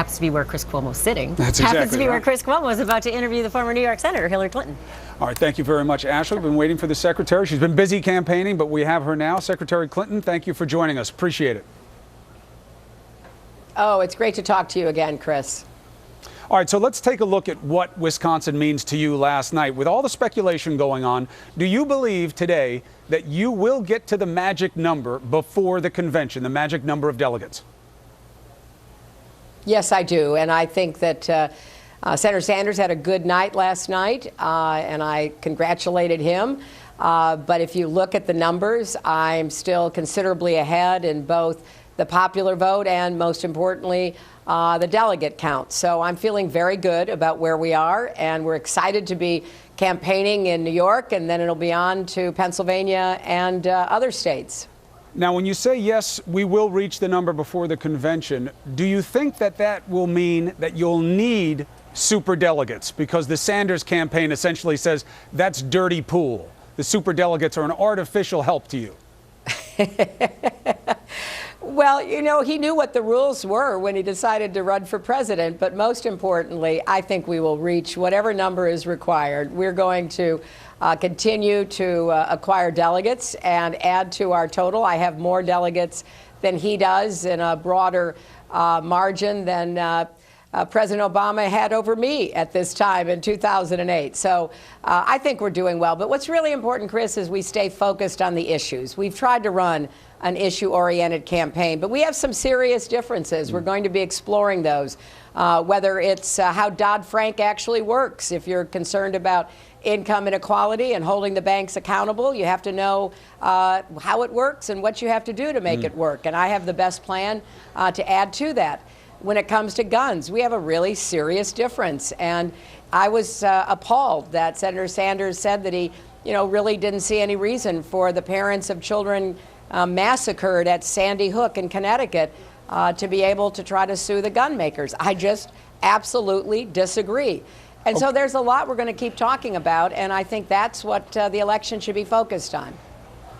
happens to be where Chris Cuomo's sitting. That's happens exactly to be right. where Chris Cuomo is about to interview the former New York Senator Hillary Clinton. All right, thank you very much, Ashley. We've been waiting for the secretary. She's been busy campaigning, but we have her now. Secretary Clinton, thank you for joining us. Appreciate it. Oh, it's great to talk to you again, Chris. All right, so let's take a look at what Wisconsin means to you last night. With all the speculation going on, do you believe today that you will get to the magic number before the convention, the magic number of delegates? Yes, I do. And I think that Senator Sanders had a good night last night, and I congratulated him. But if you look at the numbers, I'm still considerably ahead in both the popular vote and, most importantly, the delegate count. So I'm feeling very good about where we are, and we're excited to be campaigning in New York, and then it'll be on to Pennsylvania and other states. Now, when you say, yes, we will reach the number before the convention, do you think that that will mean that you'll need superdelegates? Because the Sanders campaign essentially says that's dirty pool. The superdelegates are an artificial help to you. Well, you know, he knew what the rules were when he decided to run for president. But most importantly, I think we will reach whatever number is required. We're going to continue to acquire delegates and add to our total. I have more delegates than he does in a broader margin than President Obama had over me at this time in 2008. So I think we're doing well. But what's really important, Chris, is we stay focused on the issues. We've tried to run an issue-oriented campaign, but we have some serious differences. We're going to be exploring those, whether it's how Dodd-Frank actually works. If you're concerned about income inequality and holding the banks accountable, you have to know how it works and what you have to do to make it work. And I have the best plan to add to that. When it comes to guns, we have a really serious difference. And I was appalled that Senator Sanders said that he, really didn't see any reason for the parents of children massacred at Sandy Hook in Connecticut to be able to try to sue the gun makers. I just absolutely disagree. And so there's a lot we're going to keep talking about, and I think that's what the election should be focused on.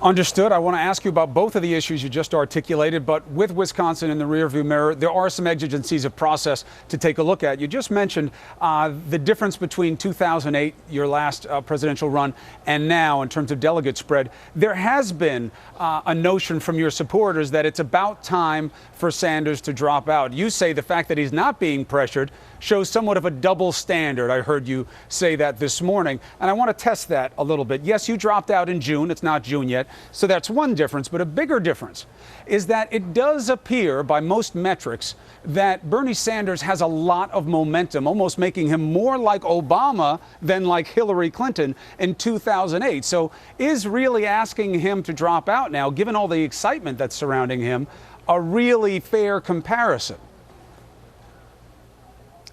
Understood. I want to ask you about both of the issues you just articulated, but with Wisconsin in the rearview mirror, there are some exigencies of process to take a look at. You just mentioned the difference between 2008, your last presidential run, and now in terms of delegate spread. There has been a notion from your supporters that it's about time for Sanders to drop out. You say the fact that he's not being pressured shows somewhat of a double standard. I heard you say that this morning, and I want to test that a little bit. Yes, you dropped out in June. It's not June yet. So that's one difference, but a bigger difference is that it does appear by most metrics that Bernie Sanders has a lot of momentum, almost making him more like Obama than like Hillary Clinton in 2008. So is really asking him to drop out now, given all the excitement that's surrounding him, a really fair comparison?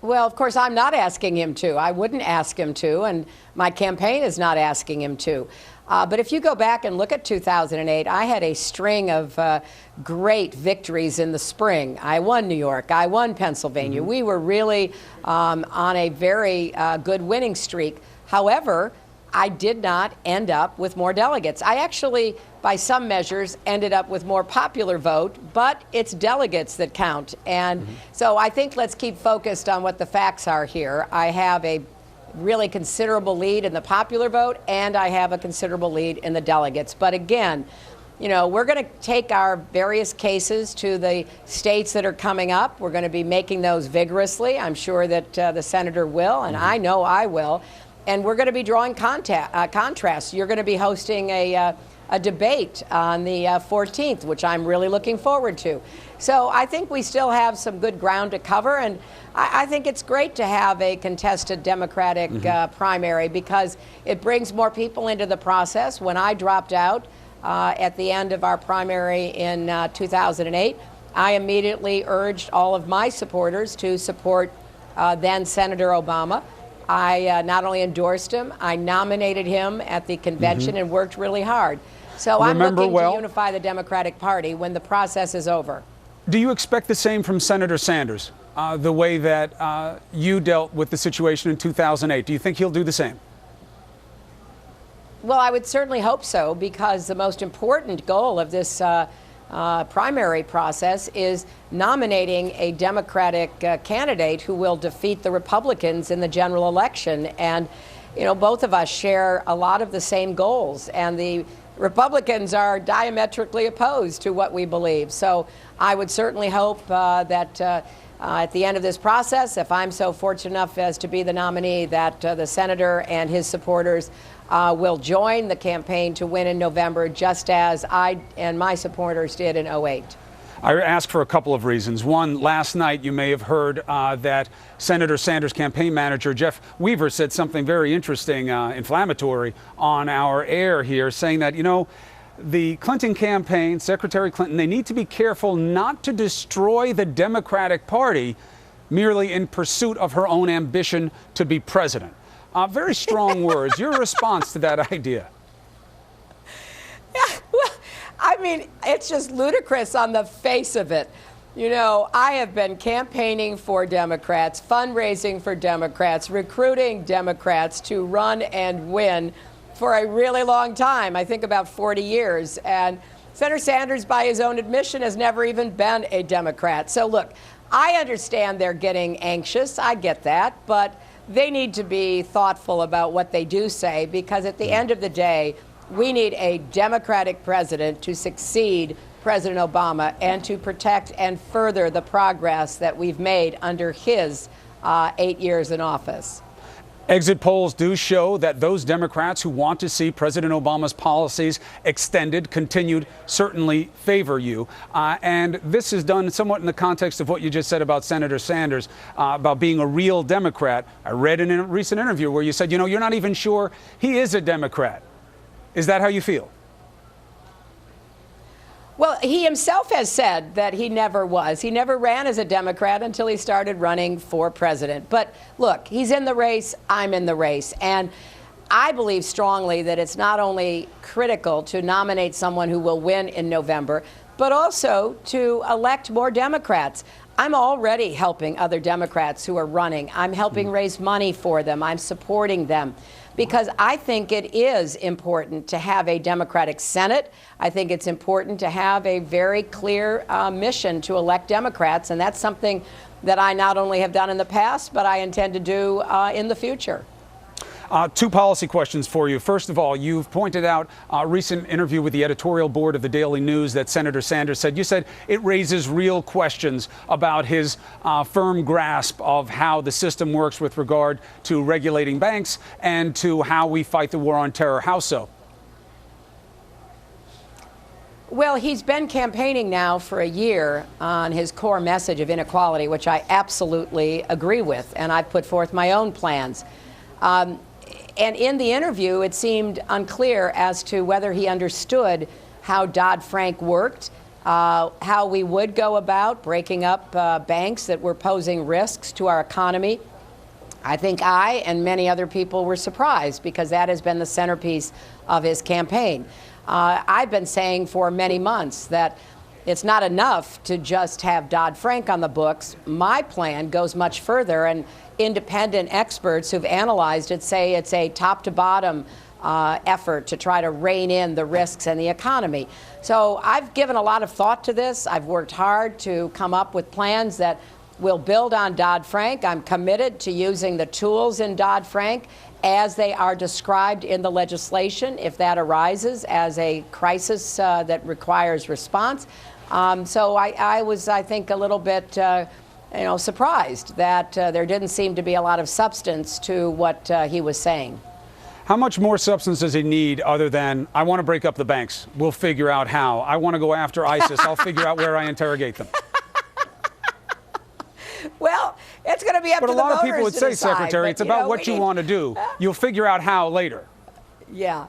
Well, of course, I'm not asking him to. I wouldn't ask him to, and my campaign is not asking him to. But if you go back and look at 2008, I had a string of great victories in the spring. I won New York. I won Pennsylvania. We were really on a very good winning streak. However, I did not end up with more delegates. I actually, by some measures, ended up with more popular vote, but it's delegates that count. And so I think let's keep focused on what the facts are here. I have a really considerable lead in the popular vote, and I have a considerable lead in the delegates. But again, we're going to take our various cases to the states that are coming up. We're going to be making those vigorously. I'm sure that the senator will, and I know I will. And we're going to be drawing contrasts. You're going to be hosting a debate on the 14th, which I'm really looking forward to. So I think we still have some good ground to cover, and I think it's great to have a contested Democratic primary because it brings more people into the process. When I dropped out at the end of our primary in 2008, I immediately urged all of my supporters to support then Senator Obama. I not only endorsed him, I nominated him at the convention and worked really hard. So I'm looking to unify the Democratic Party when the process is over. Do you expect the same from Senator Sanders, the way that you dealt with the situation in 2008? Do you think he'll do the same? Well, I would certainly hope so, because the most important goal of this primary process is nominating a Democratic candidate who will defeat the Republicans in the general election. And, you know, both of us share a lot of the same goals, and the Republicans are diametrically opposed to what we believe. So I would certainly hope that at the end of this process, if I'm so fortunate enough as to be the nominee, that the senator and his supporters will join the campaign to win in November, just as I and my supporters did in '08. I ask for a couple of reasons. One, last night you may have heard that Senator Sanders' campaign manager, Jeff Weaver, said something very interesting, inflammatory on our air here, saying that, you know, the Clinton campaign, Secretary Clinton, they need to be careful not to destroy the Democratic Party merely in pursuit of her own ambition to be president. Very strong words. Your response to that idea? Yeah, well, I mean, it's just ludicrous on the face of it. You know, I have been campaigning for Democrats, fundraising for Democrats, recruiting Democrats to run and win for a really long time, I think about 40 years. And Senator Sanders, by his own admission, has never even been a Democrat. So look, I understand they're getting anxious. I get that. But they need to be thoughtful about what they do say, because at the end of the day, we need a Democratic president to succeed President Obama and to protect and further the progress that we've made under his 8 years in office. Exit polls do show that those Democrats who want to see President Obama's policies extended, continued, certainly favor you. And this is done somewhat in the context of what you just said about Senator Sanders, about being a real Democrat. I read in a recent interview where you said, you know, you're not even sure he is a Democrat. Is that how you feel? Well, he himself has said that he never was. He never ran as a Democrat until he started running for president. But look, he's in the race, I'm in the race. And I believe strongly that it's not only critical to nominate someone who will win in November, but also to elect more Democrats. I'm already helping other Democrats who are running. I'm helping raise money for them. I'm supporting them, because I think it is important to have a Democratic Senate. I think it's important to have a very clear mission to elect Democrats, and that's something that I not only have done in the past, but I intend to do in the future. Two policy questions for you. First of all, you've pointed out a recent interview with the editorial board of the Daily News that Senator Sanders said. You said it raises real questions about his firm grasp of how the system works with regard to regulating banks and to how we fight the war on terror. How so? Well, he's been campaigning now for a year on his core message of inequality, which I absolutely agree with, and I've put forth my own plans. And in the interview, it seemed unclear as to whether he understood how Dodd-Frank worked, how we would go about breaking up banks that were posing risks to our economy. I think I and many other people were surprised, because that has been the centerpiece of his campaign. I've been saying for many months that it's not enough to just have Dodd-Frank on the books. My plan goes much further, and independent experts who've analyzed it say it's a top-to-bottom effort to try to rein in the risks in the economy. So I've given a lot of thought to this. I've worked hard to come up with plans that will build on Dodd-Frank. I'm committed to using the tools in Dodd-Frank as they are described in the legislation, if that arises as a crisis that requires response. So I was, I think, a little bit surprised that there didn't seem to be a lot of substance to what he was saying. How much more substance does he need other than, I want to break up the banks, we'll figure out how. I want to go after ISIS, I'll figure out where I interrogate them. Well, it's going to be up to the voters to decide. But a lot of people would say, Secretary, it's about what you want to do. You'll figure out how later. Yeah.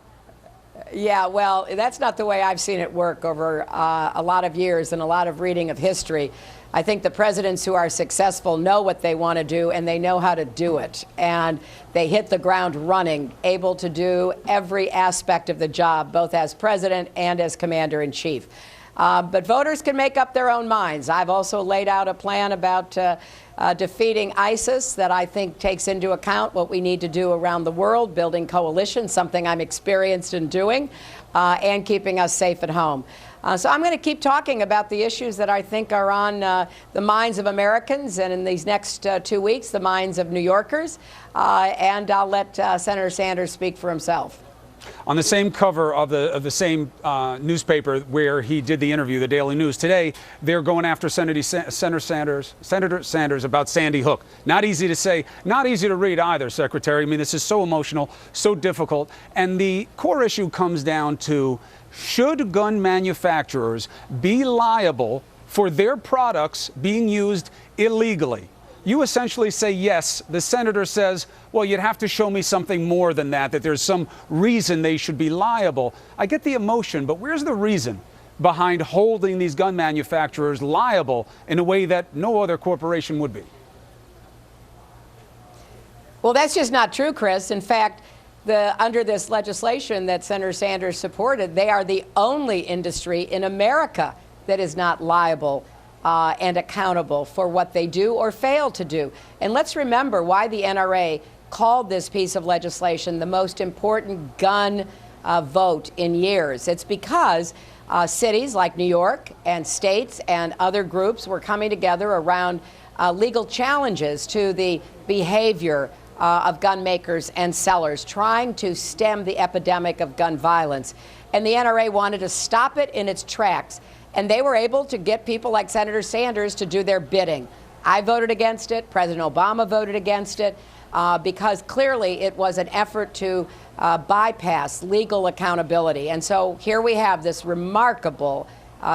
Yeah, well, that's not the way I've seen it work over a lot of years and a lot of reading of history. I think the presidents who are successful know what they want to do, and they know how to do it. And they hit the ground running, able to do every aspect of the job, both as president and as commander-in-chief. But voters can make up their own minds. I've also laid out a plan about defeating ISIS that I think takes into account what we need to do around the world, building coalitions, something I'm experienced in doing, and keeping us safe at home. So I'm going to keep talking about the issues that I think are on the minds of Americans, and in these next 2 weeks, the minds of New Yorkers. And I'll let Senator Sanders speak for himself. On the same cover of the same newspaper where he did the interview, the Daily News, today they're going after Senator Sanders about Sandy Hook. Not easy to say, not easy to read either, Secretary. I mean, this is so emotional, so difficult. And the core issue comes down to, should gun manufacturers be liable for their products being used illegally? You essentially say yes. The senator says, well, you'd have to show me something more than that there's some reason they should be liable. I get the emotion, but where's the reason behind holding these gun manufacturers liable in a way that no other corporation would be? Well, that's just not true, Chris. In fact, under this legislation that Senator Sanders supported, they are the only industry in America that is not liable and accountable for what they do or fail to do. And let's remember why the NRA called this piece of legislation the most important gun vote in years. It's because cities like New York and states and other groups were coming together around legal challenges to the behavior of gun makers and sellers, trying to stem the epidemic of gun violence. And the NRA wanted to stop it in its tracks. And they were able to get people like Senator Sanders to do their bidding. I voted against it. President Obama voted against it because clearly it was an effort to bypass legal accountability. And so here we have this remarkable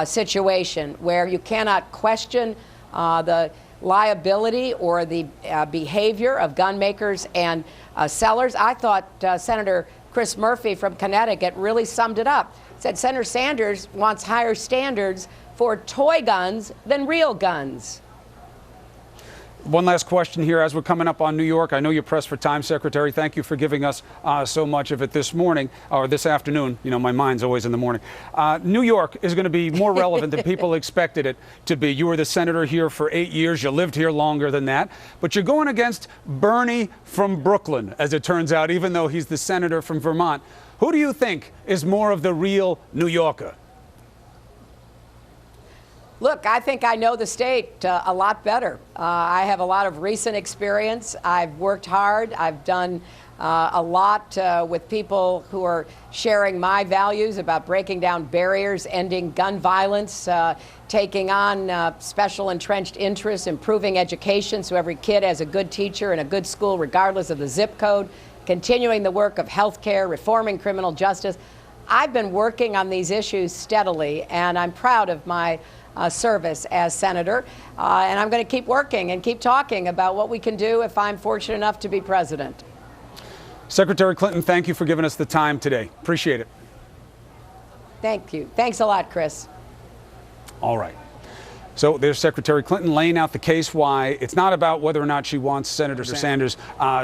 situation where you cannot question the liability or the behavior of gun makers and sellers. I thought Senator Chris Murphy from Connecticut really summed it up. Said Senator Sanders wants higher standards for toy guns than real guns. One last question here as we're coming up on New York. I know you're pressed for time, Secretary. Thank you for giving us so much of it this morning or this afternoon. You know, my mind's always in the morning. New York is going to be more relevant than people expected it to be. You were the senator here for 8 years. You lived here longer than that. But you're going against Bernie from Brooklyn, as it turns out, even though he's the senator from Vermont. Who do you think is more of the real New Yorker? Look, I think I know the state a lot better. I have a lot of recent experience. I've worked hard. I've done a lot with people who are sharing my values about breaking down barriers, ending gun violence, taking on special entrenched interests, improving education so every kid has a good teacher and a good school regardless of the zip code, continuing the work of health care, reforming criminal justice. I've been working on these issues steadily, and I'm proud of my service as senator. And I'm going to keep working and keep talking about what we can do if I'm fortunate enough to be president. Secretary Clinton, thank you for giving us the time today. Appreciate it. Thank you. Thanks a lot, Chris. All right. So there's Secretary Clinton laying out the case why it's not about whether or not she wants Senator Sanders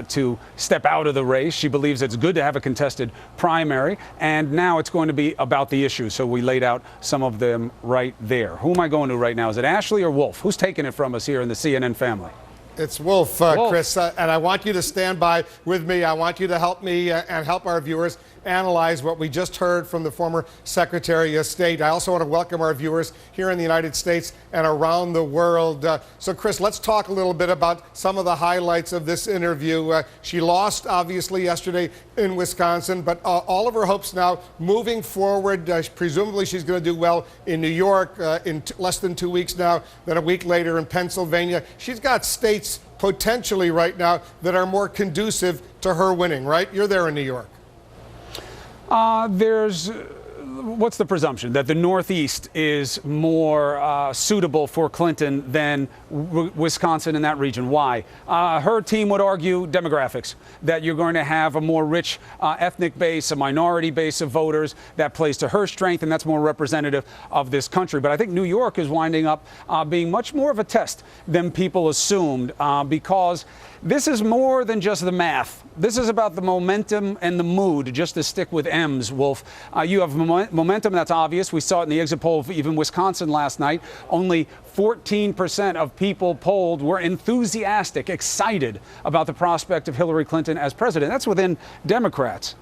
to step out of the race. She believes it's good to have a contested primary, and now it's going to be about the issues. So we laid out some of them right there. Who am I going to right now? Is it Ashley or Wolf? Who's taking it from us here in the CNN family? It's Wolf, Chris, and I want you to stand by with me. I want you to help me and help our viewers analyze what we just heard from the former Secretary of State. I also want to welcome our viewers here in the United States and around the world. So, Chris, let's talk a little bit about some of the highlights of this interview. She lost, obviously, yesterday in Wisconsin, but all of her hopes now moving forward. Presumably, she's going to do well in New York in less than 2 weeks now, then a week later in Pennsylvania. She's got states potentially right now that are more conducive to her winning, right? You're there in New York. What's the presumption? That the Northeast is more suitable for Clinton than Wisconsin and that region. Why? Her team would argue demographics, that you're going to have a more rich ethnic base, a minority base of voters that plays to her strength, and that's more representative of this country. But I think New York is winding up being much more of a test than people assumed because this is more than just the math. This is about the momentum and the mood, just to stick with M's, Wolf. You have momentum, that's obvious. We saw it in the exit poll of even Wisconsin last night. Only 14% of people polled were enthusiastic, excited about the prospect of Hillary Clinton as president. That's within Democrats.